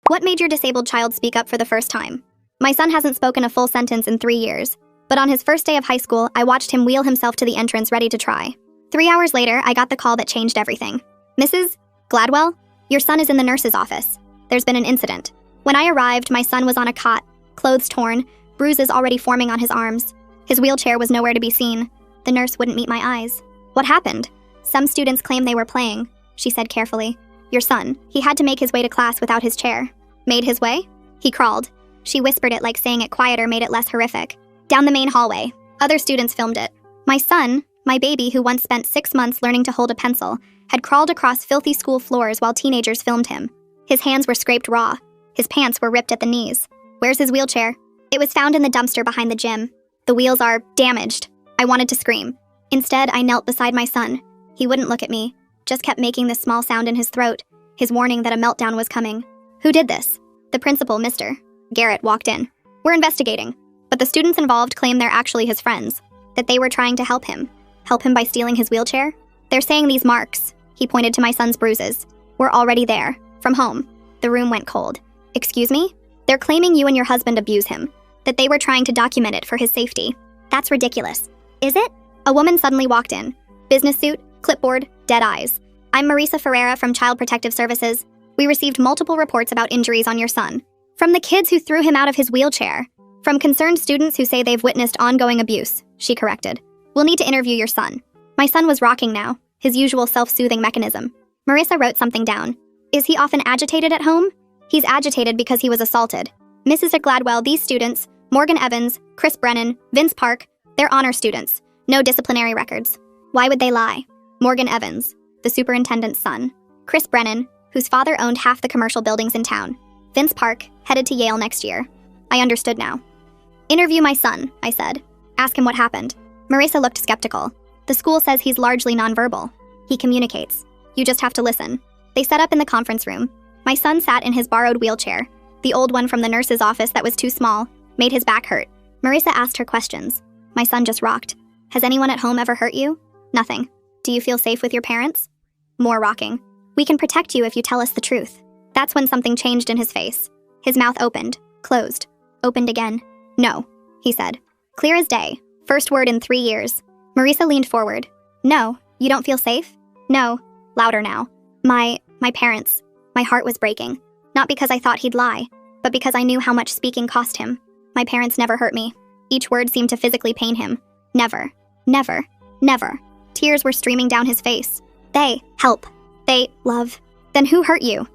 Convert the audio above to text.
What made your disabled child speak up for the first time? My son hasn't spoken a full sentence in 3 years, but on his first day of high school, I watched him wheel himself to the entrance ready to try. 3 hours later, I got the call that changed everything. Mrs. Gladwell, your son is in the nurse's office. There's been an incident. When I arrived, my son was on a cot, clothes torn, bruises already forming on his arms. His wheelchair was nowhere to be seen. The nurse wouldn't meet my eyes. What happened? Some students claim they were playing, she said carefully. Your son, he had to make his way to class without his chair. Made his way? He crawled. She whispered it like saying it quieter made it less horrific. Down the main hallway. Other students filmed it. My son, my baby who once spent 6 months learning to hold a pencil, had crawled across filthy school floors while teenagers filmed him. His hands were scraped raw. His pants were ripped at the knees. Where's his wheelchair? It was found in the dumpster behind the gym. The wheels are damaged. I wanted to scream. Instead, I knelt beside my son. He wouldn't look at me, just kept making this small sound in his throat, his warning that a meltdown was coming. Who did this? The principal, Mr. Garrett, walked in. We're investigating, but the students involved claim they're actually his friends, that they were trying to help him by stealing his wheelchair. They're saying these marks, he pointed to my son's bruises, were already there, from home. The room went cold. Excuse me? They're claiming you and your husband abuse him, that they were trying to document it for his safety. That's ridiculous. Is it? A woman suddenly walked in. Business suit, clipboard, dead eyes. I'm Marisa Ferreira from Child Protective Services. We received multiple reports about injuries on your son. From the kids who threw him out of his wheelchair. From concerned students who say they've witnessed ongoing abuse, she corrected. We'll need to interview your son. My son was rocking now, his usual self-soothing mechanism. Marissa wrote something down. Is he often agitated at home? He's agitated because he was assaulted. Mrs. Gladwell, these students, Morgan Evans, Chris Brennan, Vince Park, they're honor students. No disciplinary records. Why would they lie? Morgan Evans, the superintendent's son. Chris Brennan, whose father owned half the commercial buildings in town. Vince Park, headed to Yale next year. I understood now. Interview my son, I said. Ask him what happened. Marissa looked skeptical. The school says he's largely nonverbal. He communicates. You just have to listen. They set up in the conference room. My son sat in his borrowed wheelchair. The old one from the nurse's office that was too small, made his back hurt. Marissa asked her questions. My son just rocked. Has anyone at home ever hurt you? Nothing. Do you feel safe with your parents? More rocking. We can protect you if you tell us the truth. That's when something changed in his face. His mouth opened, closed, opened again. No, he said. Clear as day. First word in 3 years. Marissa leaned forward. No, you don't feel safe? No. Louder now. My parents. My heart was breaking. Not because I thought he'd lie, but because I knew how much speaking cost him. My parents never hurt me. Each word seemed to physically pain him. Never. Never. Never. Tears were streaming down his face. They help. They love. Then who hurt you?